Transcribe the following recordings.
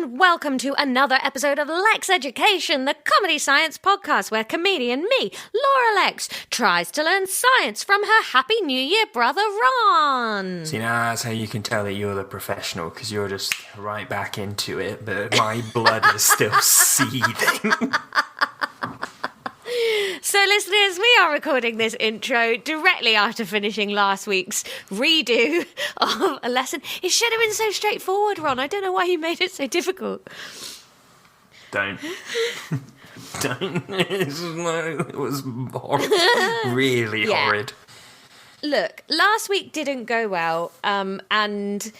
and welcome to another episode of Lexx Education, the comedy science podcast where comedian me, Laura Lexx, tries to learn science from her Happy New Year brother, Ron. See, now that's how you can tell that you're the professional, because you're just right back into it, but my blood is still seething. So, listeners, we are recording this intro directly after finishing last week's redo of a lesson. It should have been so straightforward, Ron. I don't know why you made it so difficult. Don't. It was horrid. Really horrid. Look, last week didn't go well, and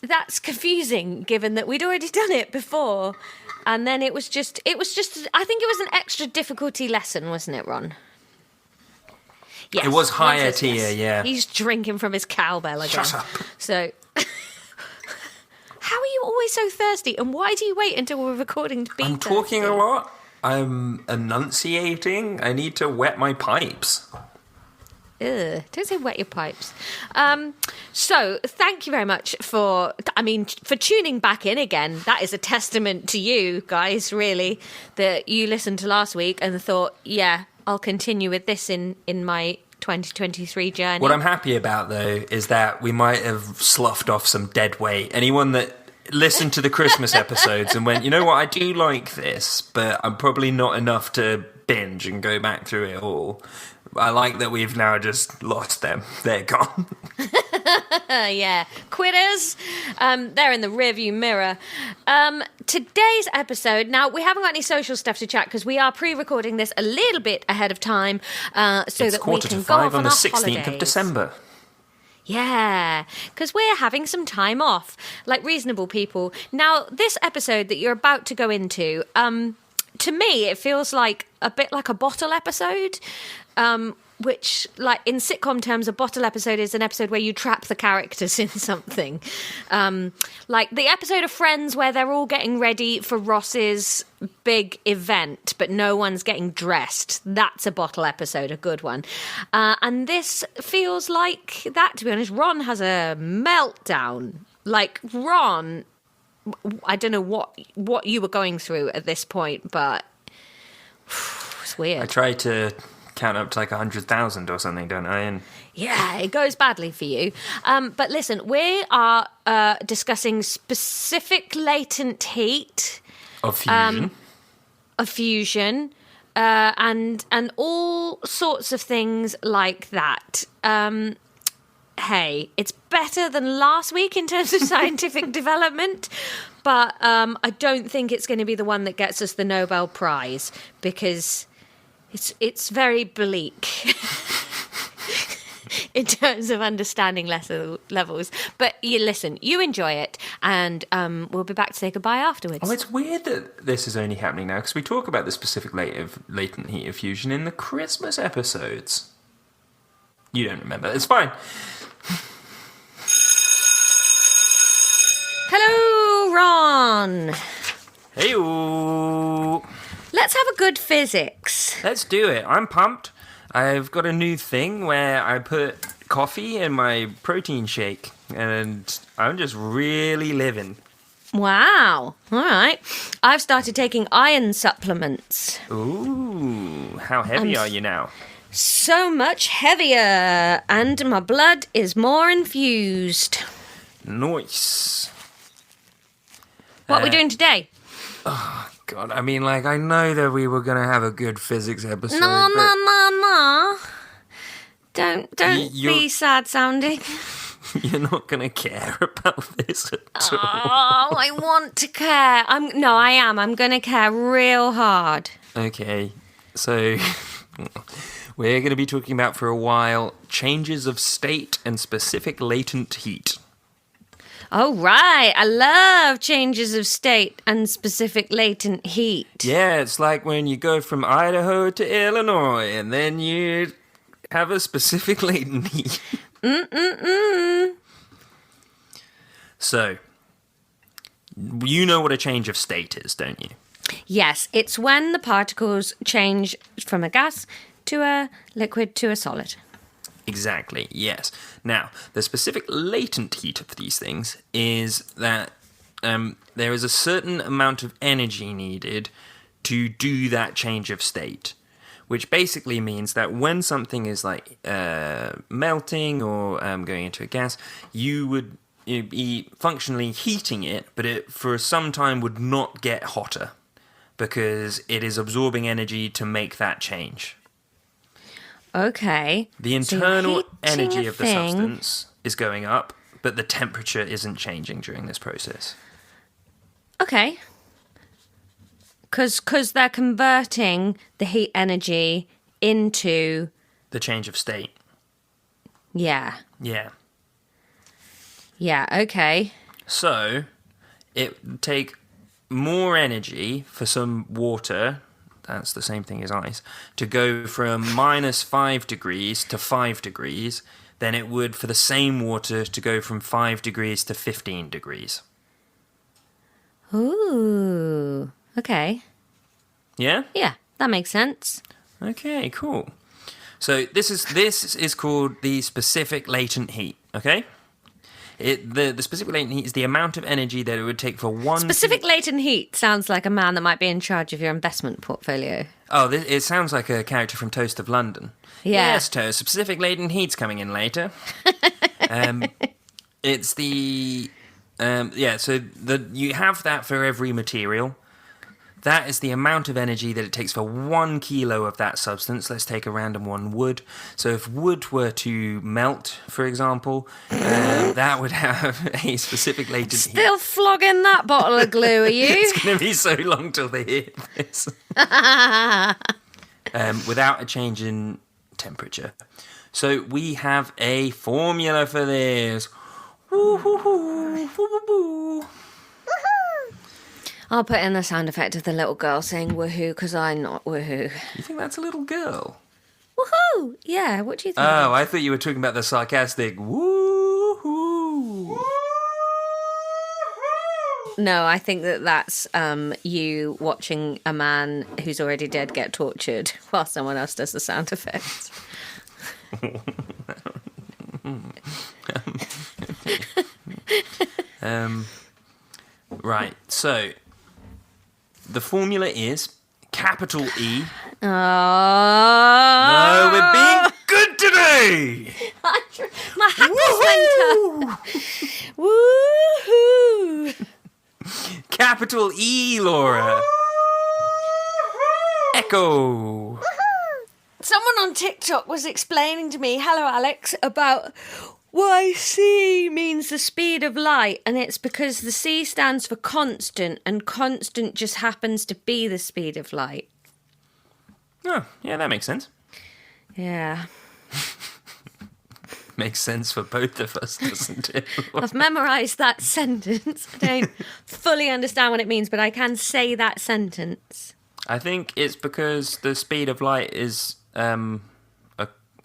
that's confusing given that we'd already done it before. And then it was just, I think it was an extra difficulty lesson, wasn't it, Ron? Yes. It was higher tier, yeah. He's drinking from his cowbell again. Shut up. So, how are you always so thirsty? And why do you wait until we're recording to be I'm thirsty? talking a lot. I'm enunciating. I need to wet my pipes. Ugh, don't say wet your pipes. So, thank you very much for tuning back in again. That is a testament to you guys, really, that you listened to last week and thought, yeah, I'll continue with this in my 2023 journey. What I'm happy about, though, is that we might have sloughed off some dead weight. Anyone that listened to the Christmas episodes and went, you know what, I do like this, but I'm probably not enough to binge and go back through it all. I like that we've now just lost them. They're gone. Yeah, quitters. They're in the rearview mirror. Today's episode, now we haven't got any social stuff to chat because we are pre-recording this a little bit ahead of time so it's that we can go off on the 16th holidays. of December. Yeah, because we're having some time off, like reasonable people. Now, this episode that you're about to go into, to me, it feels like a bit like a bottle episode. Which, like, in sitcom terms, a bottle episode is an episode where you trap the characters in something. Like the episode of Friends where they're all getting ready for Ross's big event, but no one's getting dressed. That's a bottle episode, a good one. And this feels like that, to be honest. Ron has a meltdown. Like, Ron, I don't know what you were going through at this point, but it's weird. I tried to count up to like 100,000 or something, don't I? And yeah, it goes badly for you. But listen, we are discussing specific latent heat of fusion, and all sorts of things like that. Hey, it's better than last week in terms of scientific development, but I don't think it's going to be the one that gets us the Nobel Prize because it's very bleak in terms of understanding levels. But you listen, you enjoy it, and we'll be back to say goodbye afterwards. Oh, it's weird that this is only happening now, because we talk about the specific latent heat of fusion in the Christmas episodes. You don't remember. It's fine. Hello, Ron. Hey-o. Let's have a good physics. Let's do it. I'm pumped. I've got a new thing where I put coffee in my protein shake, and I'm just really living. Wow. All right. I've started taking iron supplements. Ooh, how heavy are you now? So much heavier, and my blood is more infused. Nice. What are we doing today? Oh, God. I mean, like, I know that we were going to have a good physics episode. No. Don't be sad sounding. You're not going to care about this at all. Oh, I want to care. I am. I'm going to care real hard. Okay. So we're going to be talking about for a while changes of state and specific latent heat. Oh, right. I love changes of state and specific latent heat. Yeah, it's like when you go from Idaho to Illinois and then you have a specific latent heat. So, you know what a change of state is, don't you? Yes, it's when the particles change from a gas to a liquid to a solid. Exactly, yes. Now, the specific latent heat of these things is that there is a certain amount of energy needed to do that change of state, which basically means that when something is like melting or going into a gas, you'd be functionally heating it, but it for some time would not get hotter because it is absorbing energy to make that change. Okay. The internal energy of the substance is going up, but the temperature isn't changing during this process. Okay. Because they're converting the heat energy into... The change of state. Yeah. Yeah. Yeah, okay. So, it would take more energy for some water, that's the same thing as ice, to go from -5 degrees to 5 degrees than it would for the same water to go from 5 degrees to 15 degrees. Ooh. Okay. Yeah? Yeah, that makes sense. Okay, cool. So this is called the specific latent heat, okay? The specific latent heat is the amount of energy that it would take for one... Specific latent heat sounds like a man that might be in charge of your investment portfolio. Oh, it sounds like a character from Toast of London. Yeah. Yes, Toast, specific latent heat's coming in later. It's the... so you have that for every material. That is the amount of energy that it takes for 1 kilo of that substance. Let's take a random one, wood. So if wood were to melt, for example, that would have a specific latent heat. Still flogging that bottle of glue, are you? It's going to be so long till they hear this. Without a change in temperature. So we have a formula for this. Woo-hoo-hoo. I'll put in the sound effect of the little girl saying woohoo, because I'm not woohoo. You think that's a little girl? Woohoo! Yeah, what do you think? Oh, I thought you were talking about the sarcastic woo-hoo. No, I think that's you watching a man who's already dead get tortured while someone else does the sound effects. Right, so the formula is capital E. Oh. No, we're being good today! My hat just went up. Woohoo! Capital E, Laura. Echo. Someone on TikTok was explaining to me, hello Alex, about why C means the speed of light, and it's because the C stands for constant, and constant just happens to be the speed of light. Oh, yeah, that makes sense. Yeah. Makes sense for both of us, doesn't it? I've memorised that sentence. I don't fully understand what it means, but I can say that sentence. I think it's because the speed of light is a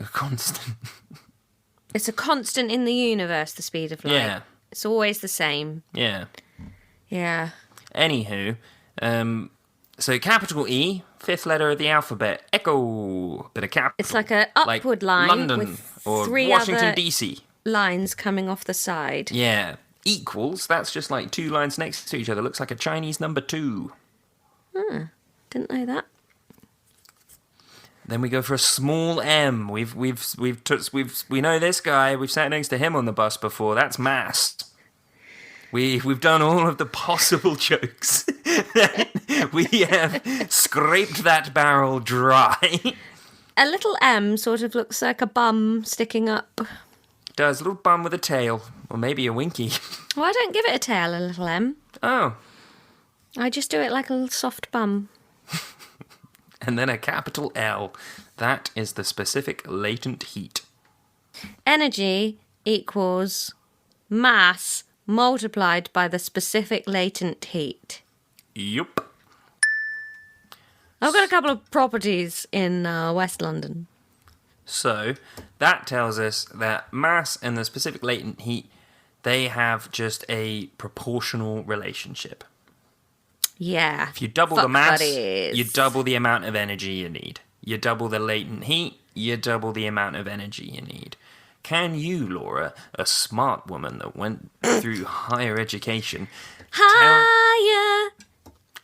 constant. It's a constant in the universe, the speed of light. Yeah. It's always the same. Yeah. Yeah. Anywho, so capital E, 5th letter of the alphabet, echo, bit of capital. It's like a upward line London with or 3 Washington, other D.C. lines coming off the side. Yeah. Equals, that's just like 2 lines next to each other. Looks like a Chinese number 2. Didn't know that. Then we go for a small m. We know this guy. We've sat next to him on the bus before. That's mass. We've done all of the possible jokes. We have scraped that barrel dry. A little M sort of looks like a bum sticking up. Does, a little bum with a tail, or maybe a winky. Well, I don't give it a tail, a little M. Oh. I just do it like a little soft bum. And then a capital L. That is the specific latent heat. Energy equals mass multiplied by the specific latent heat. Yup. I've got a couple of properties in West London. So, that tells us that mass and the specific latent heat, they have just a proportional relationship. Yeah. If you double the mass, buddies. you double the amount of energy you need. You double the latent heat, you double the amount of energy you need. can you, Laura, a smart woman that went through higher education, Higher.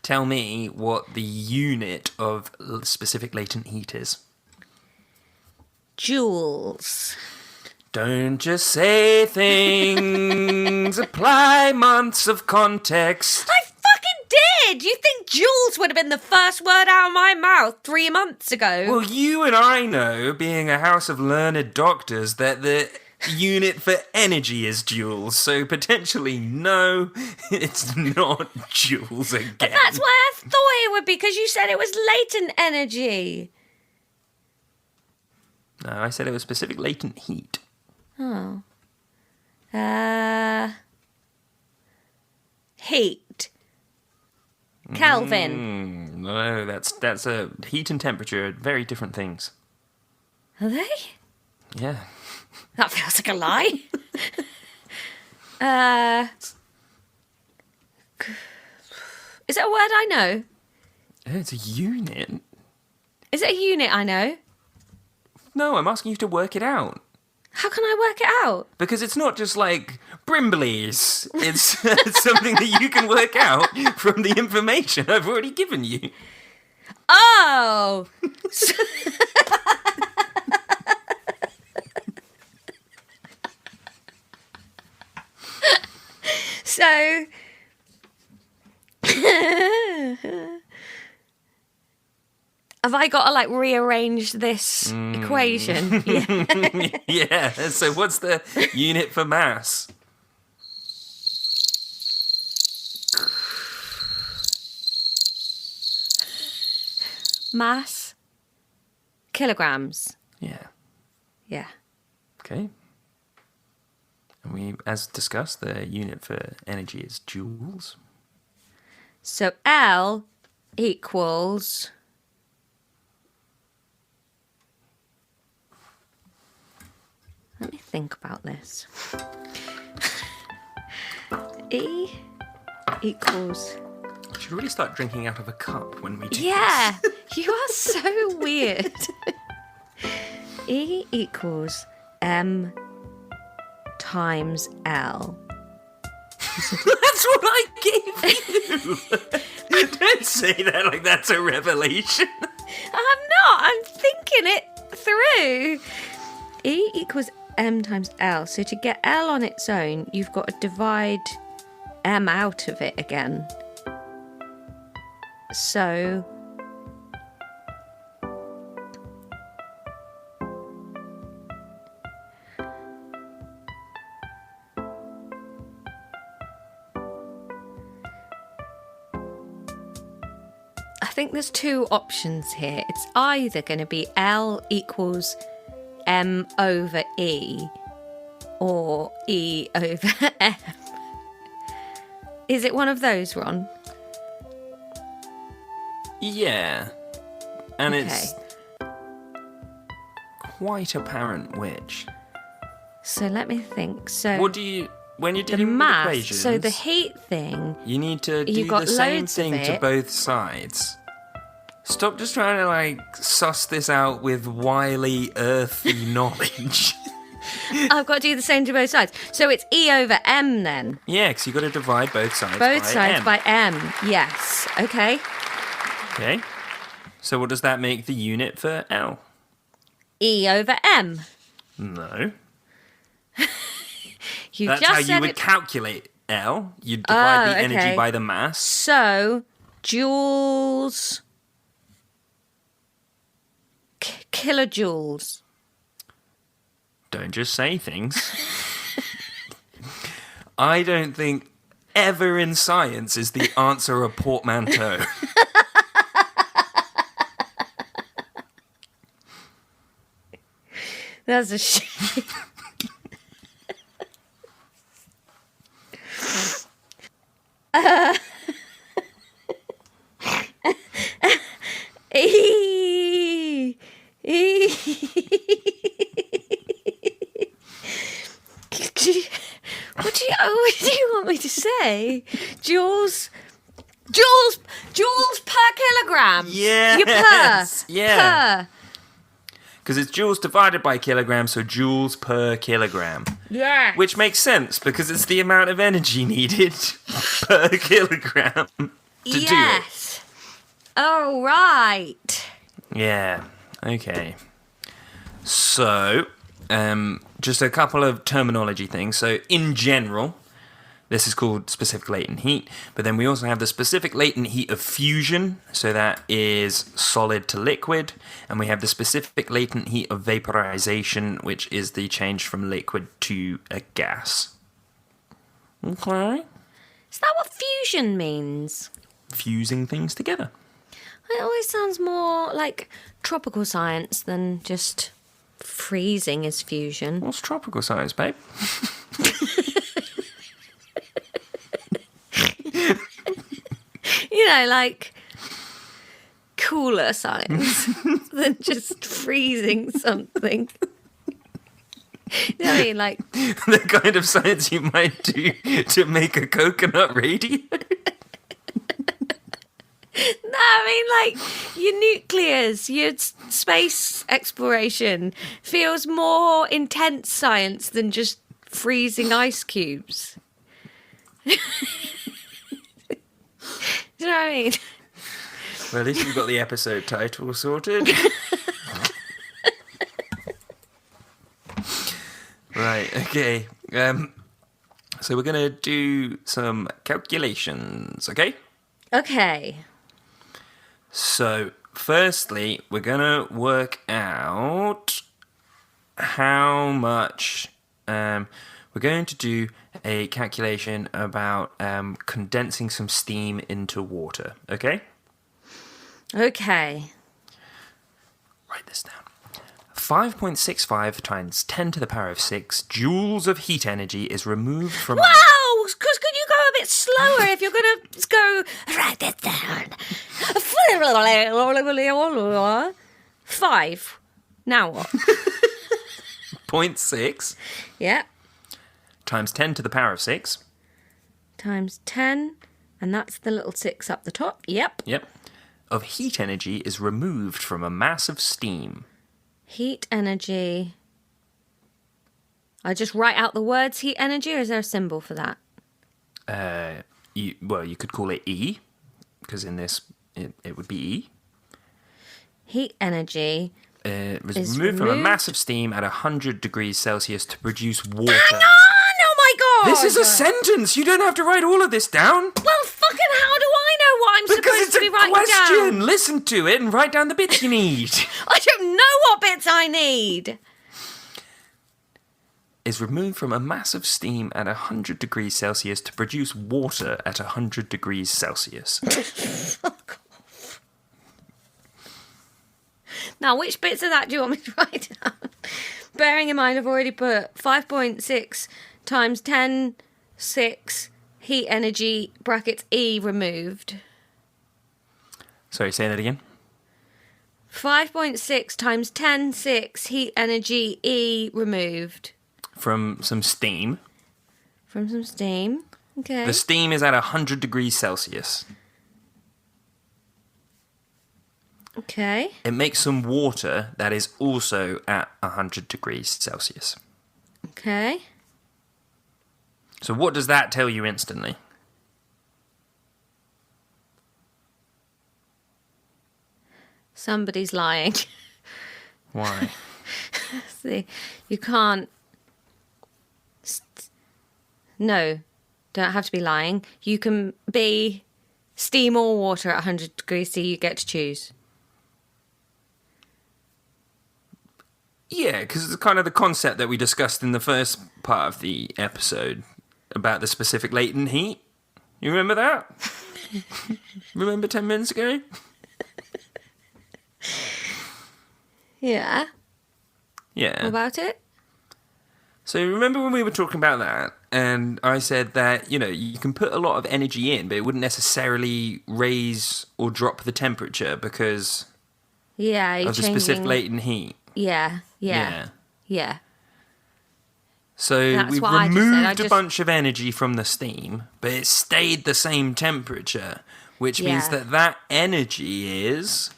tell me what the unit of specific latent heat is? Joules. Don't just say things. Apply months of context. I fucking did! You think joules would have been the first word out of my mouth 3 months ago? Well, you and I know, being a house of learned doctors, that the unit for energy is joules. So potentially, no, it's not joules again. But that's why I thought it would be, because you said it was latent energy. No, I said it was specific latent heat. Oh. Heat. Kelvin. No, that's a heat and temperature, are very different things. Are they? Yeah. That feels like a lie. Is it a word I know? It's a unit. Is it a unit I know? No, I'm asking you to work it out. How can I work it out? Because it's not just like Brimbleys. It's something that you can work out from the information I've already given you. Oh! So... Have I got to, like, rearrange this equation? Yeah. Yeah, so what's the unit for mass? Mass. Kilograms. Yeah. Yeah. Okay. And we, as discussed, the unit for energy is joules. So L equals... Let me think about this. E equals... We should really start drinking out of a cup when we do Yeah, you are so weird. E equals M times L. this. That's what I gave you! Don't say that like that's a revelation. I'm not, I'm thinking it through. E equals M times L. So to get L on its own, you've got to divide M out of it again. So... I think there's two options here. It's either going to be L equals M over E or E over M. Is it one of those, Ron? Yeah. And Okay. it's quite apparent which. So let me think. So What do you... When you're the dealing with mass, equations... so the heat thing, you need to do you've got the same loads of thing to it. both sides. Stop just trying to, like, suss this out with wily, earthy knowledge. I've got to do the same to both sides. So it's E over M then. Yeah, because you've got to divide both sides Both by sides M. by M. Yes. Okay. Okay. So what does that make the unit for L? E over M. No. You That's just how said you would it. calculate L. You'd divide the energy okay. by the mass. So joules, kilojoules. Don't just say things. I don't think ever in science is the answer a portmanteau. That's a shame. E. What do you want me to say? Joules per kilogram. Yes. You per. Yeah. Per. Because it's joules divided by kilogram, so joules per kilogram. Yeah. Which makes sense, because it's the amount of energy needed per kilogram to do it. Oh, right. Yeah, okay. So, just a couple of terminology things. So, in general, this is called specific latent heat, but then we also have the specific latent heat of fusion, so that is solid to liquid, and we have the specific latent heat of vaporization, which is the change from liquid to a gas. Okay. Is that what fusion means? Fusing things together. It always sounds more like tropical science than just freezing is fusion. What's tropical science, babe? You know, like cooler science than just freezing something. You know what I mean? Like The kind of science you might do to make a coconut radio. No, I mean, like, your nucleus, your space exploration feels more intense science than just freezing ice cubes. Do you know what I mean? Well, at least we've got the episode title sorted. Right, okay. So we're going to do some calculations, okay? Okay. So, firstly, we're going to work out how much... we're going to do a calculation about condensing some steam into water, okay? Okay. Write this down. 5.65 times 10 to the power of 6 joules of heat energy is removed from... Wow! Because could you go a bit slower if you're going to go... Write this down. 5. Now what? 0.6 Yeah. times 10 to the power of 6. Times 10. And that's the little 6 up the top. Yep. Yep. Of heat energy is removed from a mass of steam. Heat energy. I just write out the words heat energy, or is there a symbol for that? You could call it E, because in this, it would be E. Heat energy Was is removed from a removed- mass of steam at 100 degrees Celsius to produce water. Hang on! Oh my god! This is a sentence! You don't have to write all of this down! Well, fucking how do I know what I'm Because supposed it's to be a writing question! down? Listen to it and write down the bits you need. I don't know what bits I need. Is removed from a mass of steam at 100 degrees Celsius to produce water at 100 degrees Celsius. Fuck off. Now, which bits of that do you want me to write down? Bearing in mind, I've already put 5.6 times 10, 6, heat energy, brackets E removed. Sorry, say that again. 5.6 times 10, 6, heat energy E removed. From some steam. From some steam. Okay. The steam is at 100 degrees Celsius. Okay. It makes some water that is also at 100 degrees Celsius. Okay. So what does that tell you instantly? Somebody's lying. Why? See, you can't... No, don't have to be lying. You can be steam or water at 100 degrees C, you get to choose. Yeah, because it's kind of the concept that we discussed in the first part of the episode about the specific latent heat. You remember that? Remember 10 minutes ago? Yeah. Yeah. What about it? So remember when we were talking about that, and I said that, you know, you can put a lot of energy in, but it wouldn't necessarily raise or drop the temperature because Yeah, you're of the changing... specific latent heat. Yeah. So That's we what I just said. removed a bunch of energy from the steam, but it stayed the same temperature, which means Yeah. that energy is...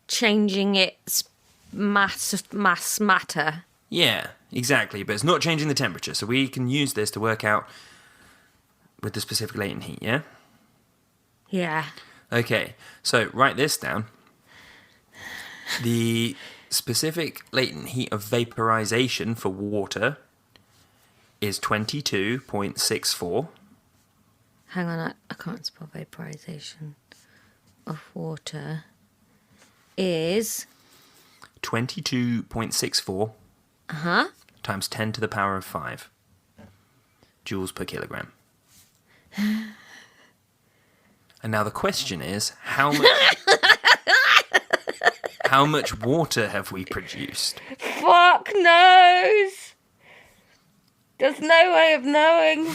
Changing its mass matter. Yeah, exactly. But it's not changing the temperature, so we can use this to work out with the specific latent heat, yeah? Yeah. Okay, so write this down. The specific latent heat of vaporization for water is 22.64. Hang on, I can't spell vaporization of water. Is 22.64 times 10 to the power of 5 joules per kilogram. And now the question is, how much water have we produced? Fuck knows. There's no way of knowing.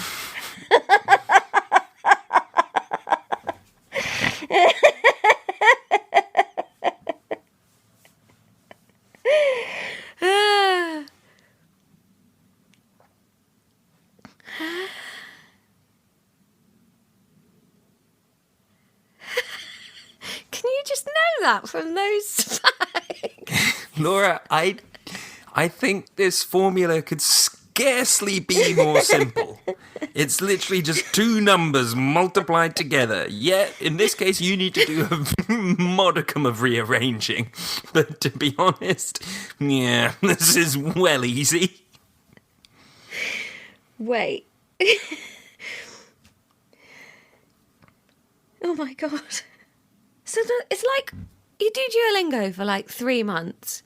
Can you just know that from those facts? Laura, I think this formula could scarcely be more simple. It's literally just two numbers multiplied together. Yet, in this case, you need to do a modicum of rearranging. But to be honest, yeah, this is well easy. Wait. Oh my god. So it's like you do Duolingo for like 3 months,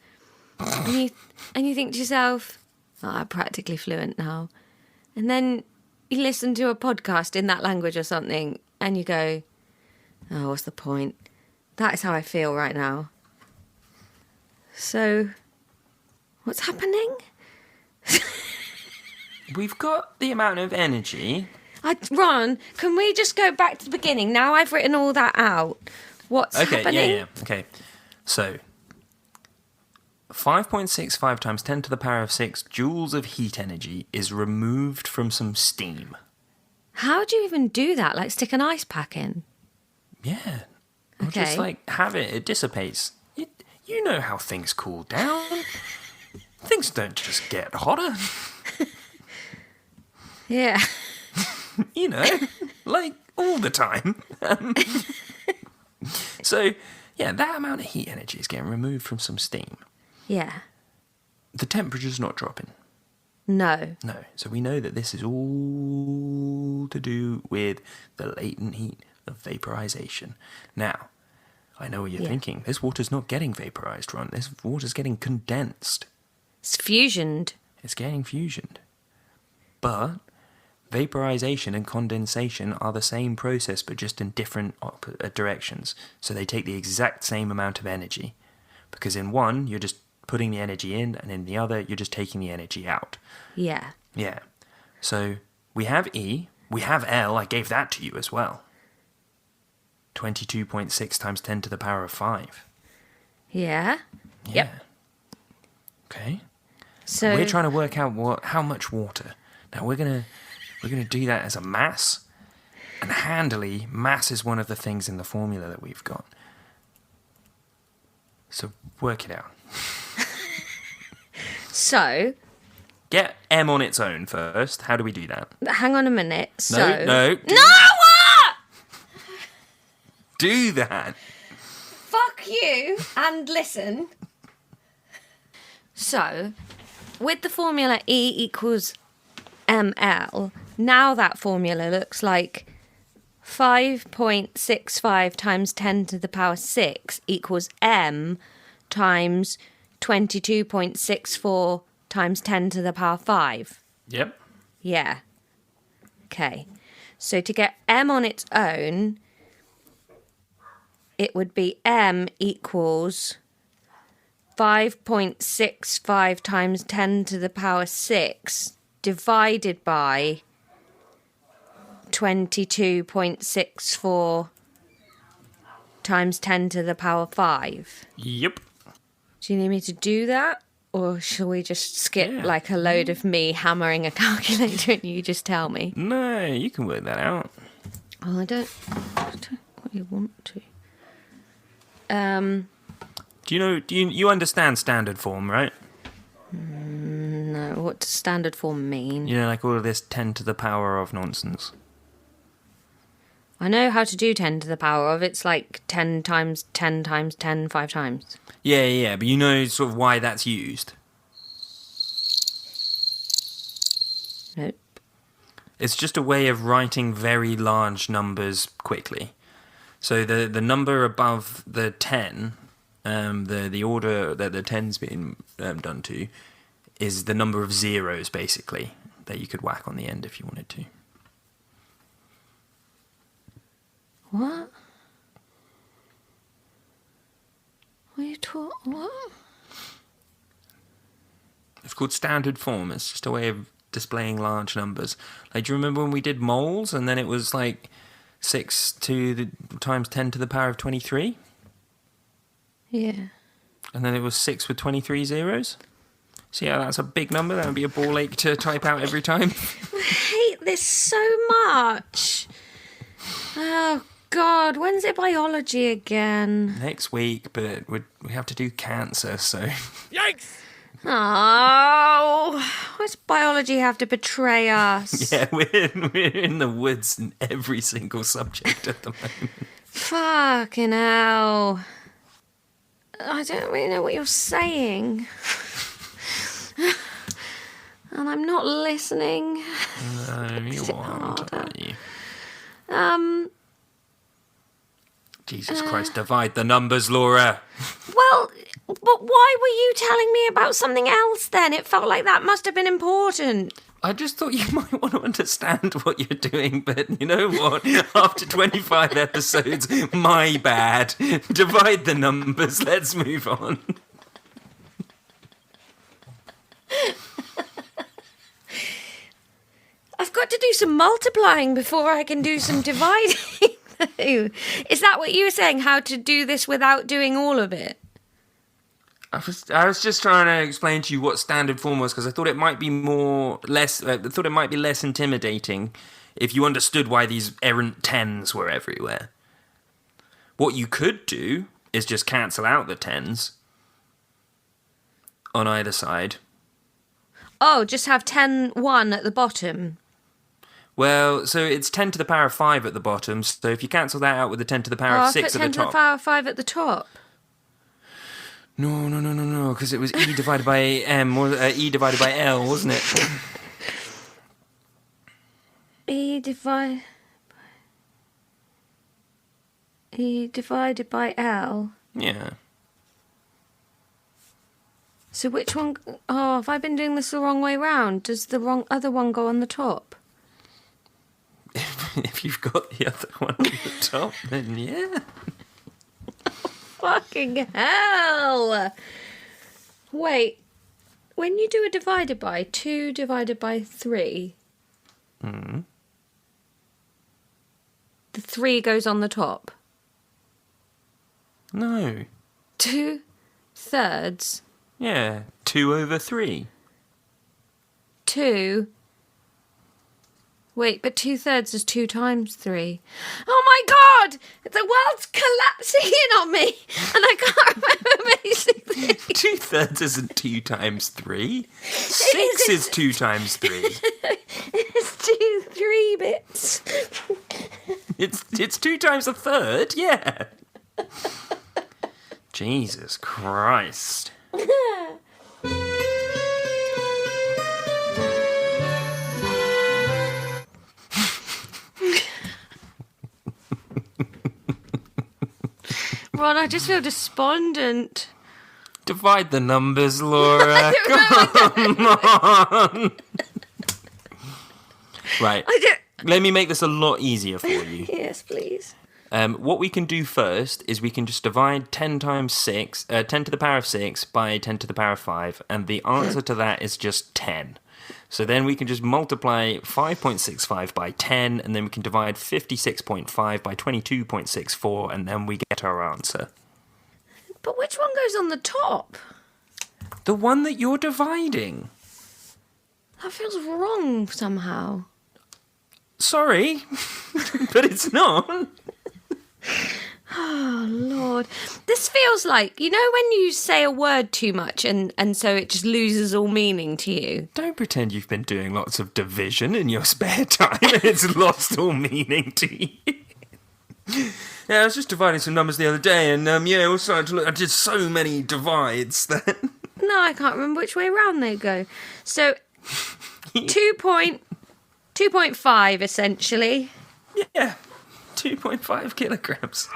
and you think to yourself, oh, I'm practically fluent now. And then you listen to a podcast in that language or something, and you go, oh, what's the point? That is how I feel right now. So, what's happening? We've got the amount of energy. Ron, can we just go back to the beginning? Now I've written all that out. What's happening? Yeah. Okay. So, 5.65 times 10 to the power of 6 joules of heat energy is removed from some steam. How do you even do that? Like stick an ice pack in? Yeah. Or Okay. just have it dissipates. You know how things cool down. Things don't just get hotter. Yeah. You know, all the time. So, yeah, that amount of heat energy is getting removed from some steam. Yeah. The temperature's not dropping. No. No. So we know that this is all to do with the latent heat of vaporization. Now, I know what you're thinking. This water's not getting vaporized, Ron. This water's getting condensed. It's fusioned. It's getting fusioned. But vaporization and condensation are the same process, but just in different directions. So they take the exact same amount of energy. Because in one, you're just putting the energy in, and in the other, you're just taking the energy out. Yeah. Yeah. So we have E, we have L, I gave that to you as well. 22.6 times 10 to the power of 5. Yeah. Yeah. Yep. Okay. So We're trying to work out how much water. Now we're gonna do that as a mass, and handily, mass is one of the things in the formula that we've got. So work it out. So Get M on its own first. How do we do that? hang on a minute. No. What? Do that. Fuck you and listen. So, with the formula E equals ml, now that formula looks like 5.65 times 10 to the power 6 equals m times 22.64 times 10 to the power 5. Yep. Yeah. Okay. So to get m on its own, it would be m equals 5.65 times 10 to the power 6 divided by 22.64 times 10 to the power 5. Yep. Do you need me to do that? Or shall we just skip Yeah. like a load of me hammering a calculator and you just tell me? No, you can work that out. Oh, I don't really want to. you understand standard form, right? No, what does standard form mean? You know, like all of this 10 to the power of nonsense. I know how to do 10 to the power of. It's like 10 times 10 times 10 5 times. Yeah, but you know sort of why that's used. Nope. It's just a way of writing very large numbers quickly. So the number above the 10, the order that the 10's been done to, is the number of zeros, basically, that you could whack on the end if you wanted to. What? What are you talking? What? It's called standard form. It's just a way of displaying large numbers. Like, do you remember when we did moles and then it was like 6 times 10 to the power of 23? Yeah. And then it was 6 with 23 zeros? See how that's a big number? That would be a ball ache to type out every time. I hate this so much. Oh, God. When's it biology again? Next week, but we have to do cancer, so... Yikes! Oh, why does biology have to betray us? Yeah, we're in the woods in every single subject at the moment. Fucking hell. I don't really know what you're saying. And I'm not listening. No, you aren't, are you? Jesus Christ, divide the numbers, Laura. Well, but why were you telling me about something else then? It felt like that must have been important. I just thought you might want to understand what you're doing, but you know what? After 25 episodes, my bad. Divide the numbers, let's move on. I've got to do some multiplying before I can do some dividing. Is that what you were saying? How to do this without doing all of it? I was just trying to explain to you what standard form was because I thought it might be less intimidating if you understood why these errant tens were everywhere. What you could do is just cancel out the tens on either side. Oh, just have 10, 1 at the bottom. Well, so it's 10 to the power of 5 at the bottom, so if you cancel that out with the 10 to the power of 6 at the top... I put 10 to the power of 5 at the top. No, because it was E divided by M, or E divided by L, wasn't it? E divided by L? Yeah. So which one... Oh, have I been doing this the wrong way round? Does the other one go on the top? If you've got the other one on the top, then yeah. Fucking hell! Wait, when you do a divided by, 2 divided by 3, the 3 goes on the top. No. 2/3. Yeah, 2 over 3. 2. Wait, but 2/3 is 2 times 3. Oh my God! The world's collapsing in on me, and I can't remember basically. 2/3 isn't 2 times 3. 6 is 2 times 3. It's 2 3 bits. It's 2 times a third, yeah. Jesus Christ. Ron, I just feel despondent. Divide the numbers, Laura. Come on. Right. Let me make this a lot easier for you. Yes, please. What we can do first is we can just divide 10 times 6, 10 to the power of 6 by 10 to the power of 5, and the answer to that is just 10. So then we can just multiply 5.65 by 10, and then we can divide 56.5 by 22.64, and then we get our answer. But which one goes on the top? The one that you're dividing. That feels wrong somehow. Sorry, but it's not. Oh, Lord. This This feels like, when you say a word too much and so it just loses all meaning to you. Don't pretend you've been doing lots of division in your spare time and it's lost all meaning to you. Yeah, I was just dividing some numbers the other day and, also I did so many divides that... No, I can't remember which way around they go. So, 2.5, essentially. Yeah, 2.5 kilograms.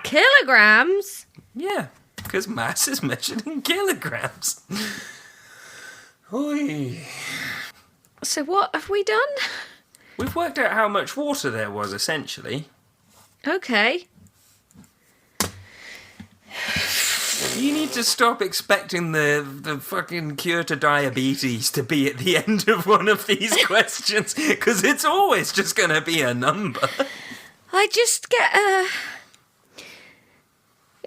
Kilograms? Yeah, because mass is measured in kilograms. Oy. So what have we done? We've worked out how much water there was, essentially. Okay. You need to stop expecting the fucking cure to diabetes to be at the end of one of these questions, because it's always just going to be a number. I just get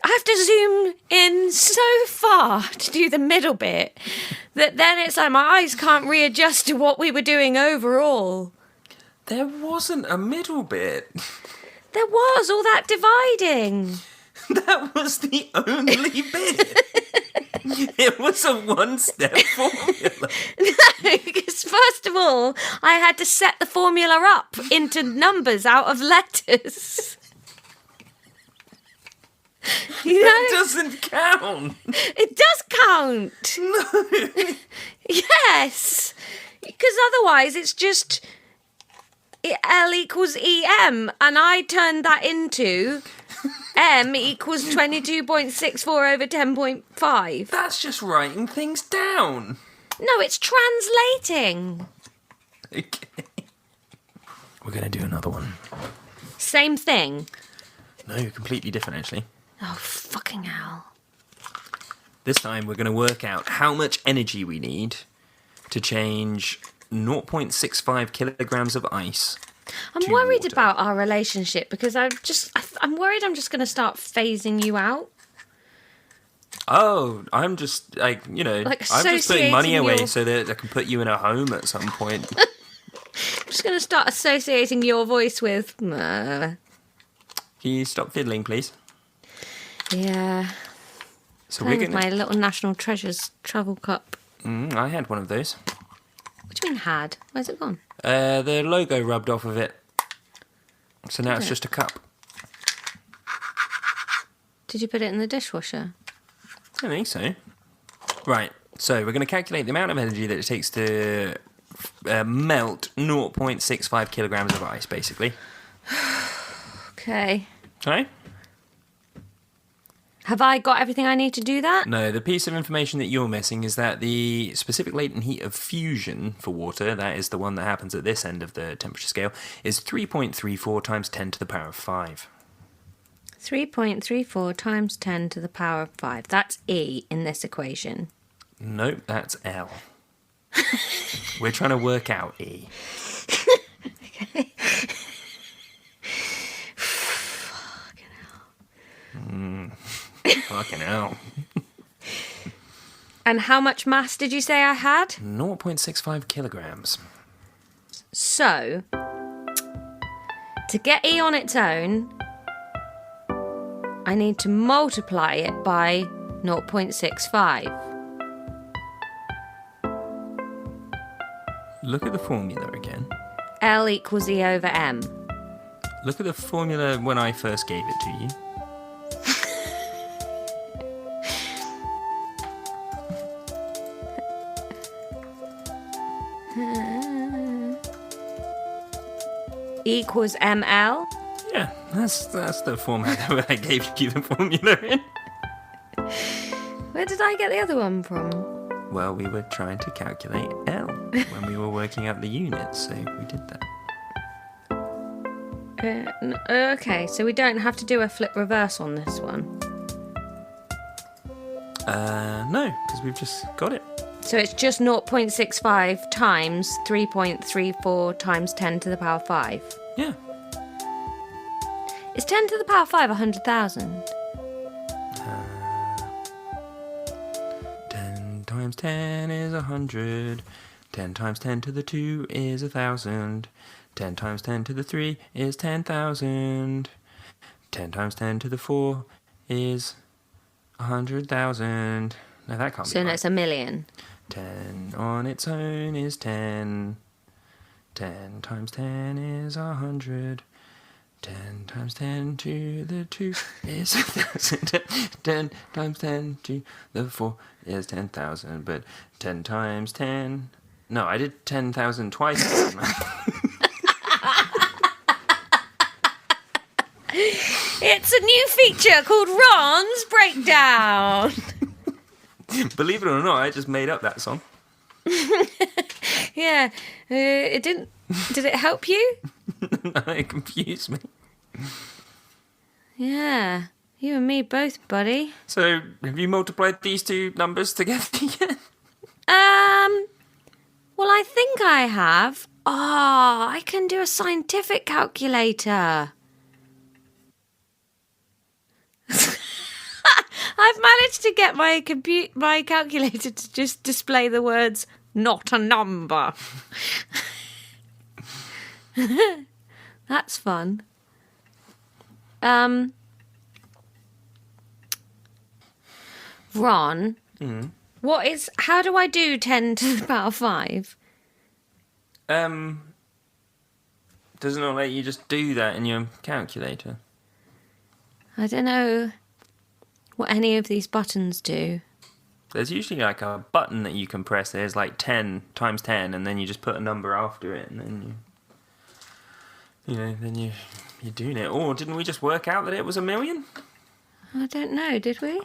I have to zoom in so far to do the middle bit that then it's like my eyes can't readjust to what we were doing overall. There wasn't a middle bit. There was all that dividing. That was the only bit. It was a one-step formula. No, because first of all, I had to set the formula up into numbers out of letters. That doesn't count. It does count. No. Yes. Because otherwise it's just L equals EM, and I turned that into... M equals 22.64 over 10.5. That's just writing things down. No, it's translating. Okay. We're going to do another one. Same thing. No, completely different, actually. Oh, fucking hell. This time we're going to work out how much energy we need to change 0.65 kilograms of ice. I'm worried about our relationship because I'm worried I'm just going to start phasing you out. Oh, I'm just, like, I'm just putting money away so that I can put you in a home at some point. I'm just going to start associating your voice with... Can you stop fiddling, please? Yeah. So we're going my little National Treasures travel cup. I had one of those. What do you mean had? Where's it gone? The logo rubbed off of it. So now it's just a cup. Did you put it in the dishwasher? I think so. Right, so we're going to calculate the amount of energy that it takes to melt 0.65 kilograms of ice, basically. Okay. Right? Have I got everything I need to do that? No, the piece of information that you're missing is that the specific latent heat of fusion for water, that is the one that happens at this end of the temperature scale, is 3.34 times 10 to the power of 5. 3.34 times 10 to the power of 5. That's E in this equation. Nope, that's L. We're trying to work out E. Okay. Fucking hell. And how much mass did you say I had? 0.65 kilograms. So, to get E on its own, I need to multiply it by 0.65. Look at the formula again. L equals E over M. Look at the formula when I first gave it to you. Equals ML. Yeah, that's the format that I gave you the formula in. Where did I get the other one from? Well, we were trying to calculate L when we were working out the units, so we did that. Okay, so we don't have to do a flip reverse on this one. No, because we've just got it. So it's just 0.65 times 3.34 times 10 to the power 5. Yeah. Is 10 to the power 5 100,000? 10 times 10 is 100. 10 times 10 to the 2 is 1,000. 10 times 10 to the 3 is 10,000. 10 times 10 to the 4 is 100,000. No, that can't be So right. no, it's a million. 10 on its own is 10. 10 times 10 is 100. 10 times 10 to the 2 is 1,000. 10 times 10 to the 4 is 10,000. But 10 times 10... No, I did 10,000 twice. It's a new feature called Ron's Breakdown. Believe it or not, I just made up that song. Yeah, it didn't. Did it help you? No, it confused me. Yeah, you and me both, buddy. So, have you multiplied these two numbers together yet? Well, I think I have. Oh, I can do a scientific calculator. I've managed to get my calculator to just display the words "not a number." That's fun. Ron, how do I do 10 to the power 5? Doesn't it let you just do that in your calculator? I don't know what any of these buttons do. There's usually like a button that you can press. There's like 10 times 10, and then you just put a number after it, and then you're doing it. Or didn't we just work out that it was a million? I don't know, did we?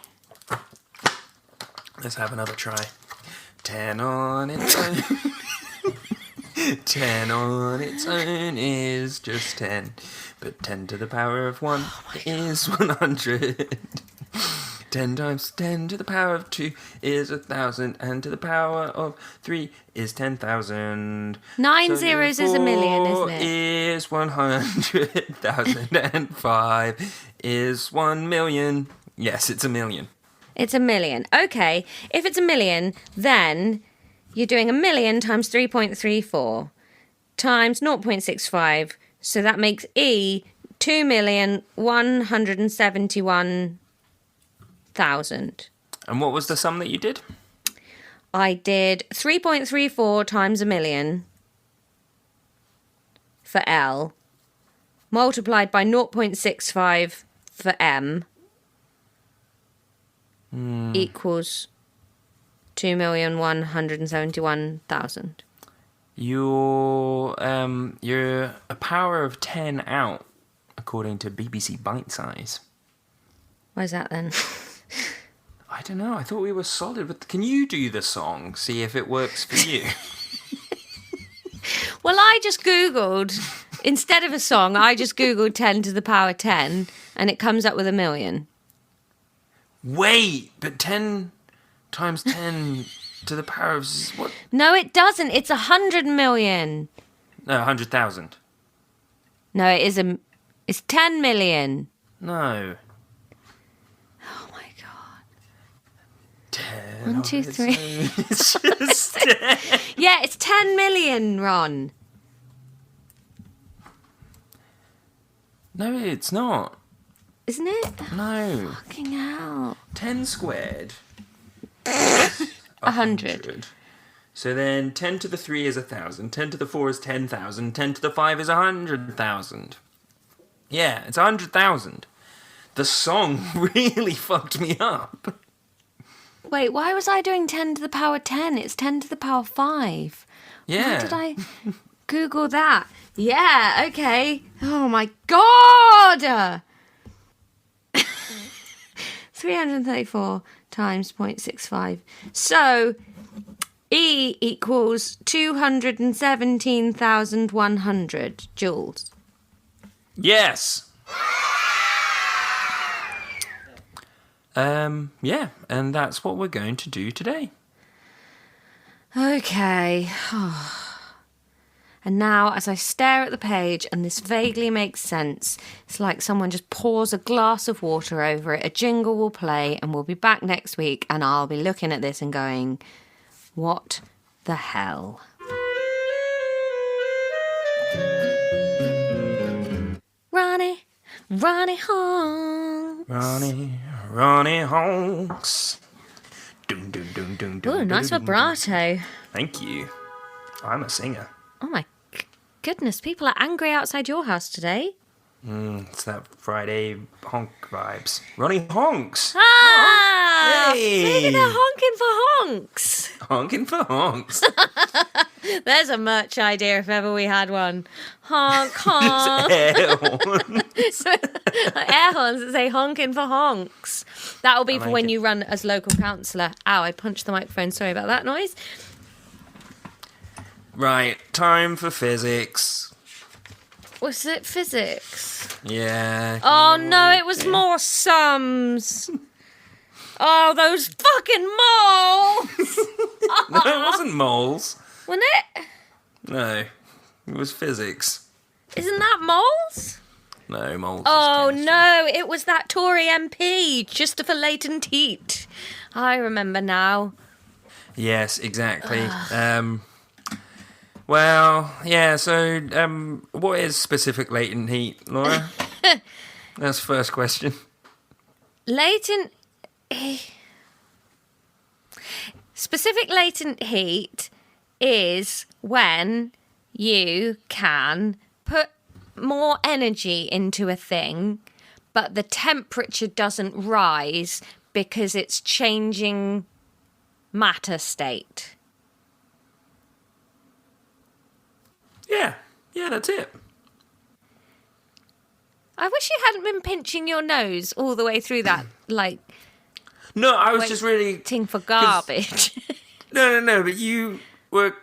Let's have another try. 10 on its own. 10 on its own is just 10. But 10 to the power of 1 is 100. 10 times 10 to the power of 2 is 1,000. And to the power of 3 is 10,000. 9 zeros is a million, isn't it? Is 100,000. And 5 is 1 million. Yes, it's a million. It's a million. Okay, if it's a million, then you're doing a million times 3.34 times 0.65. So that makes E 2,171,000. And what was the sum that you did? I did 3.34 times a million for L, multiplied by 0.65 for M, equals 2,171,000. You're a power of 10 out, according to BBC Bite Size. Why is that then? I don't know. I thought we were solid. But can you do the song? See if it works for you. Well, I just Googled, instead of a song, I just Googled 10 to the power 10, and it comes up with a million. Wait, but 10 times 10 to the power of what? No, it doesn't. It's 100 million. No, 100,000. No, it's 10 million. No. Oh my God. 10. 1, 2, 3. It's just 10. Yeah, it's 10 million, Ron. No, it's not. Isn't it? No. Fucking hell. 10 squared. 100. So then 10 to the 3 is 1,000. 10 to the 4 is 10,000. 10 to the 5 is 100,000. Yeah, it's 100,000. The song really fucked me up. Wait, why was I doing 10 to the power 10? It's 10 to the power 5. Yeah. Why did I Google that? Yeah, okay. Oh my God! 334 times 0.65. So, E equals 217,100 joules. Yes. Yeah, and that's what we're going to do today. Okay. And now, as I stare at the page, and this vaguely makes sense, it's like someone just pours a glass of water over it, a jingle will play, and we'll be back next week, and I'll be looking at this and going, what the hell? Ronnie, Ronnie Honks. Ronnie Honks. Dun, dun, dun, dun, dun, Ooh, nice dun, vibrato. Thank you. I'm a singer. Oh my goodness, people are angry outside your house today. It's that Friday honk vibes. Ronnie Honks. Ah! Hey! Maybe they're honking for honks. Honking for honks. There's a merch idea if ever we had one. Honk, honk. Air horn. Air horns that say honking for honks. That'll be for like when it. you run as local councillor. Ow, I punched the microphone. Sorry about that noise. Right, time for physics. Was it physics? Yeah. Oh no, it was more sums. Oh, those fucking moles! No, it wasn't moles. Wasn't it? No, it was physics. Isn't that moles? No, moles. is Oh chemistry. no, it was that Tory MP, just for latent heat. I remember now. Yes, exactly. Well, yeah, so what is specific latent heat, Laura? That's the first question. Specific latent heat is when you can put more energy into a thing, but the temperature doesn't rise because it's changing matter state. Yeah, that's it. I wish you hadn't been pinching your nose all the way through that, like, No, I was just really... waiting for garbage. No, but you were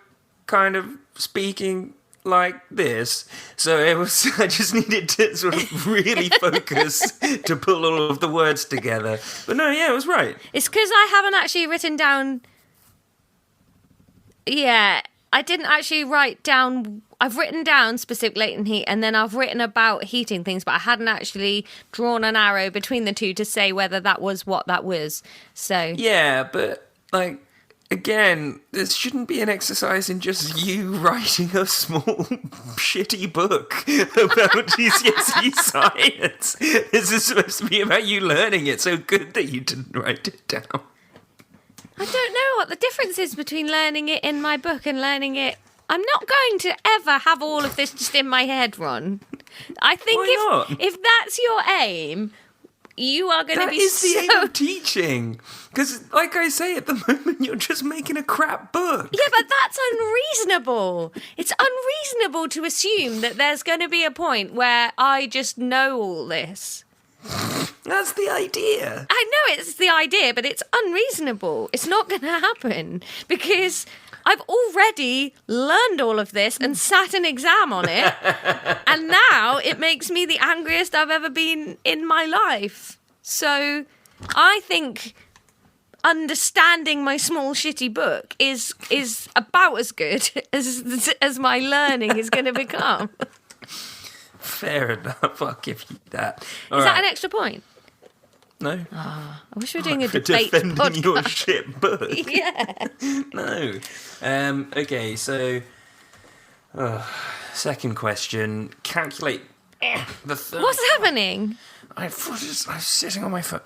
kind of speaking like this, so it was. I just needed to sort of really focus to pull all of the words together. But no, yeah, it was right. It's because I haven't actually written down... Yeah, I didn't actually write down... I've written down specific latent heat, and then I've written about heating things, but I hadn't actually drawn an arrow between the two to say whether that was what that was. So Yeah, but like again, this shouldn't be an exercise in just you writing a small shitty book about GCSE science. This is supposed to be about you learning it. So good that you didn't write it down. I don't know what the difference is between learning it in my book and learning it. I'm not going to ever have all of this just in my head, Ron. I think Why not? if that's your aim, you are going to That be is the so... aim of teaching. Because, like I say, at the moment, you're just making a crap book. Yeah, but that's unreasonable. It's unreasonable to assume that there's going to be a point where I just know all this. That's the idea. I know it's the idea, but it's unreasonable. It's not going to happen because I've already learned all of this and sat an exam on it, and now it makes me the angriest I've ever been in my life. So I think understanding my small shitty book is about as good as my learning is going to become. Fair enough. I'll give you that. Is that an extra point? No. I wish we were doing a For debate defending podcast. your shit book. Yeah. No. Okay, so second question. Calculate the What's happening? I'm sitting on my foot.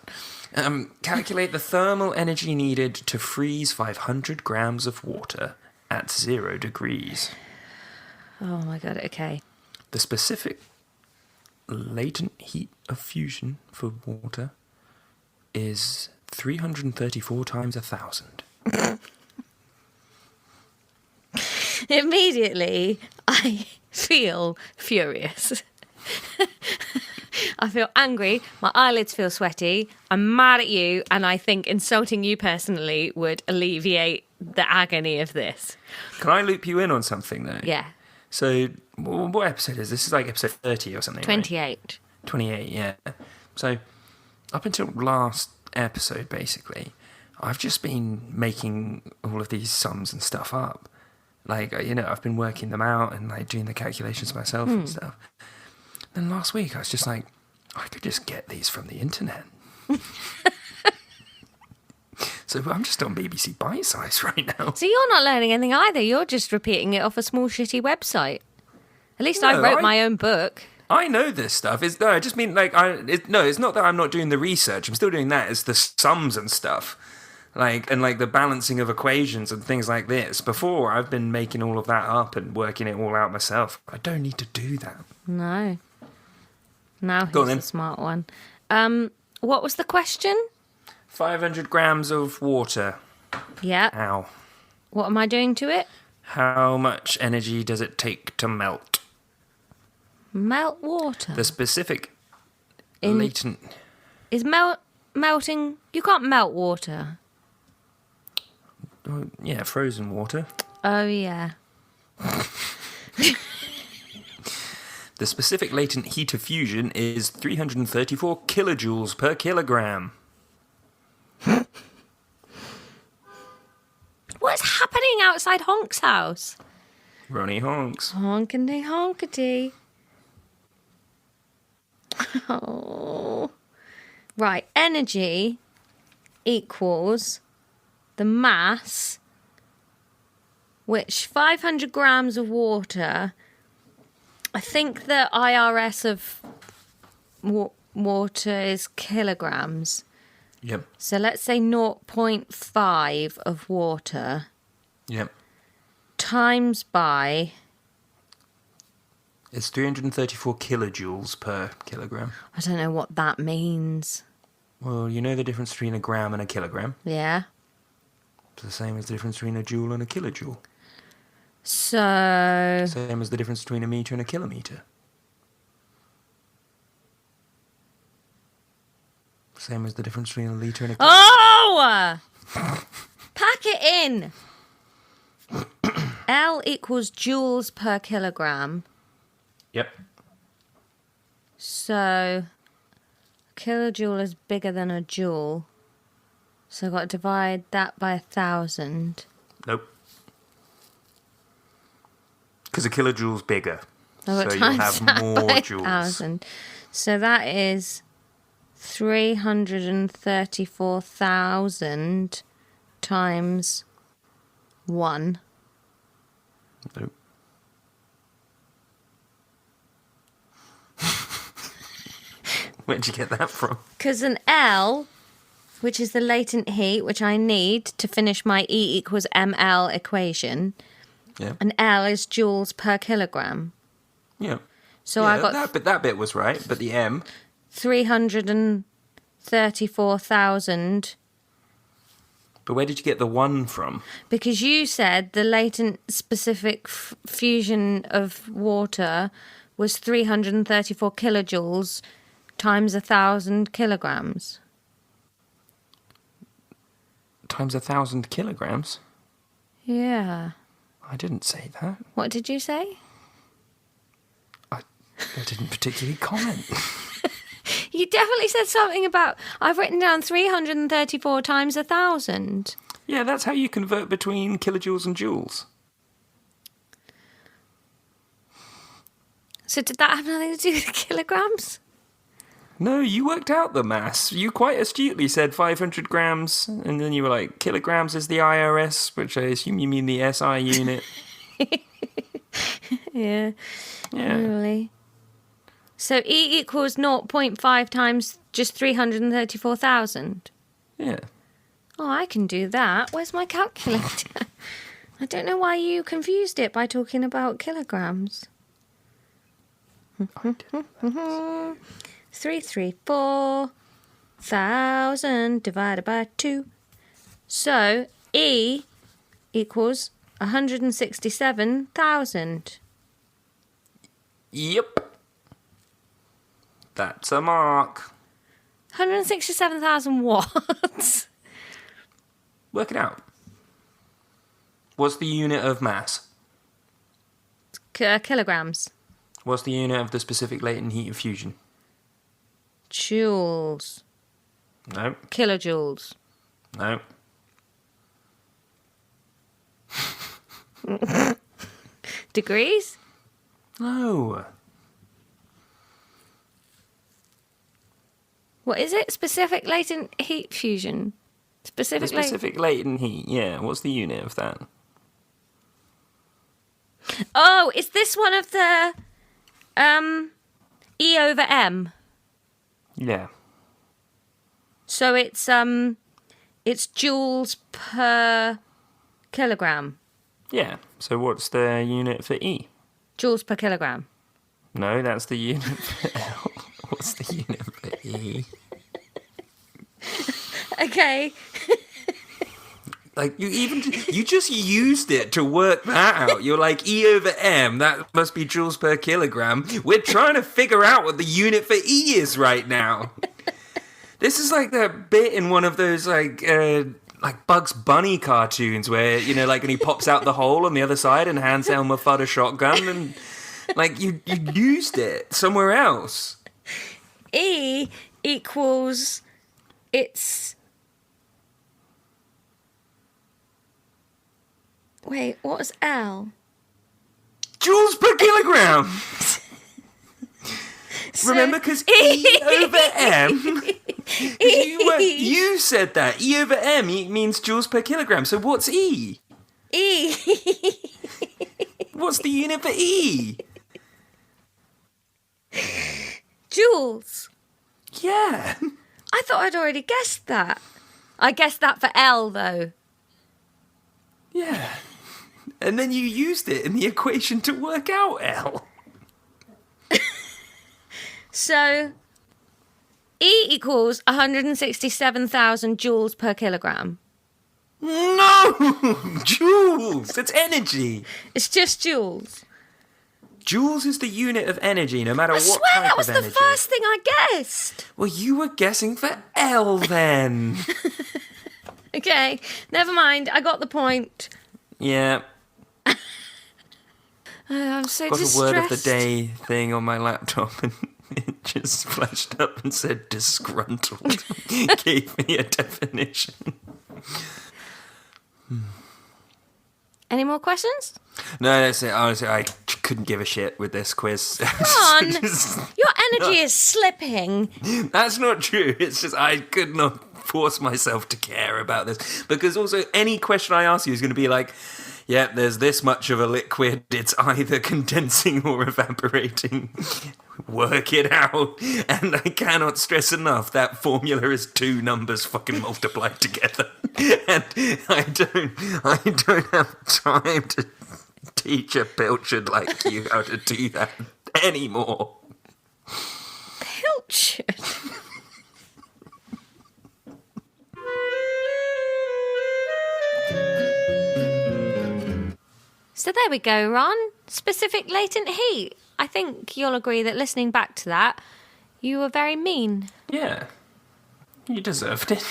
Calculate the thermal energy needed to freeze 500 grams of water at 0 degrees. Oh my god, okay. The specific latent heat of fusion for water is 334 times 1,000. Immediately, I feel furious. I feel angry, my eyelids feel sweaty, I'm mad at you, and I think insulting you personally would alleviate the agony of this. Can I loop you in on something, though? Yeah. So, what episode is this? This is like episode 30 or something, 28. Right? 28, yeah. So, up until last episode, basically, I've just been making all of these sums and stuff up. Like, I've been working them out and, like, doing the calculations myself and stuff. Then last week, I was just like, I could just get these from the internet. So I'm just on BBC Bite Size right now. So you're not learning anything either, you're just repeating it off a small shitty website. At least I No, wrote my own book. I know this stuff. I just mean it's not that I'm not doing the research. I'm still doing that. It's the sums and stuff, the balancing of equations and things like this. Before, I've been making all of that up and working it all out myself. I don't need to do that. No. Now here's the smart one. What was the question? 500 grams of water. Yeah. Ow. What am I doing to it? How much energy does it take to melt? Melt water. The specific latent... Is melting... You can't melt water. Yeah, frozen water. Oh, yeah. The specific latent heat of fusion is 334 kilojoules per kilogram. What's happening outside Honk's house? Ronnie Honks. Honkity honkity. Oh. Right, energy equals the mass, which 500 grams of water, I think the IRS of water is kilograms. Yep. So let's say 0.5 of water. Yep. Times by... It's 334 kilojoules per kilogram. I don't know what that means. Well, you know the difference between a gram and a kilogram. Yeah. It's the same as the difference between a joule and a kilojoule. So... Same as the difference between a metre and a kilometre. Same as the difference between a litre and a kilogram. Oh! Pack it in! L equals joules per kilogram. Yep. So, a kilojoule is bigger than a joule. So I've got to divide that by 1,000. Nope. Because a kilojoule's bigger. So you'll have more joules. 1,000. So that is 334,000 times 1. Nope. Where'd you get that from? Because an L, which is the latent heat, which I need to finish my E equals ml equation, an L is joules per kilogram. Yeah. So I got that bit was right, but the M 334,000. But where did you get the 1 from? Because you said the latent specific fusion of water was 334 kilojoules times 1,000 kilograms. Times 1,000 kilograms? Yeah. I didn't say that. What did you say? I didn't particularly comment. You definitely said something about... I've written down 334 times 1,000. Yeah, that's how you convert between kilojoules and joules. So did that have nothing to do with kilograms? No, you worked out the mass. You quite astutely said 500 grams, and then you were like, kilograms is the IRS, which I assume you mean the SI unit. Yeah. Really. So E equals 0.5 times just 334,000. Yeah. Oh, I can do that. Where's my calculator? I don't know why you confused it by talking about kilograms. 334,000 divided by 2. So E equals 167,000. Yep. That's a mark. 167,000 what? Work it out. What's the unit of mass? Kilograms. What's the unit of the specific latent heat of fusion? Joules. No. Kilojoules. No. Degrees? No. What is it? Specific latent heat fusion. The specific latent heat, yeah. What's the unit of that? Oh, is this one of the E over M. Yeah. So it's joules per kilogram. Yeah. So what's the unit for E? Joules per kilogram. No, that's the unit for L. What's the unit for E? Okay. Like, you just used it to work that out. You're like, E over M, that must be joules per kilogram. We're trying to figure out what the unit for E is right now. This is like that bit in one of those, like Bugs Bunny cartoons where, and he pops out the hole on the other side and hands Elmer Fudd a shotgun, and, like, you used it somewhere else. E equals... It's... Wait, what was L? Joules per kilogram! Remember, because E over M... You said that. E over M means joules per kilogram. So what's E? E. What's the unit for E? Joules. Yeah. I thought I'd already guessed that. I guessed that for L, though. Yeah. And then you used it in the equation to work out L. So, E equals 167,000 joules per kilogram. No! Joules! It's energy. It's just joules. Joules is the unit of energy, no matter what type of energy. I swear that was the first thing I guessed. Well, you were guessing for L then. Okay, never mind. I got the point. Yeah. I'm so Got distressed. a word of the day thing on my laptop and it just flashed up and said disgruntled. Gave me a definition. Any more questions? No, that's it. Honestly, I couldn't give a shit with this quiz. Come on. Your energy is slipping. That's not true. It's just I could not force myself to care about this. Because also any question I ask you is going to be like, yeah, there's this much of a liquid. It's either condensing or evaporating. Work it out. And I cannot stress enough that formula is two numbers fucking multiplied together. And I don't have time to teach a pilchard like you how to do that anymore. Pilchard? So there we go, Ron. Specific latent heat. I think you'll agree that listening back to that, you were very mean. Yeah. You deserved it.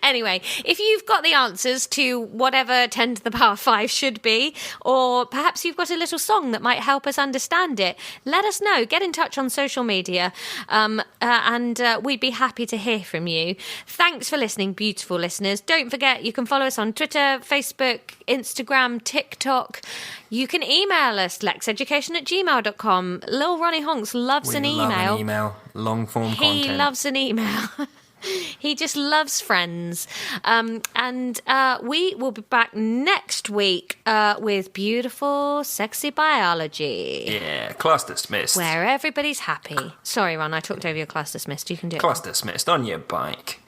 Anyway, if you've got the answers to whatever 10 to the power 5 should be, or perhaps you've got a little song that might help us understand it, let us know. Get in touch on social media, and we'd be happy to hear from you. Thanks for listening, beautiful listeners. Don't forget, you can follow us on Twitter, Facebook, Instagram, TikTok. You can email us, lexeducation@gmail.com. Lil Ronnie Honks loves an email. We love an email. Long form content. He loves an email. He just loves friends. And we will be back next week with beautiful, sexy biology. Yeah, class dismissed. Where everybody's happy. Sorry, Ron, I talked over your class dismissed. You can do it. Class dismissed on your bike.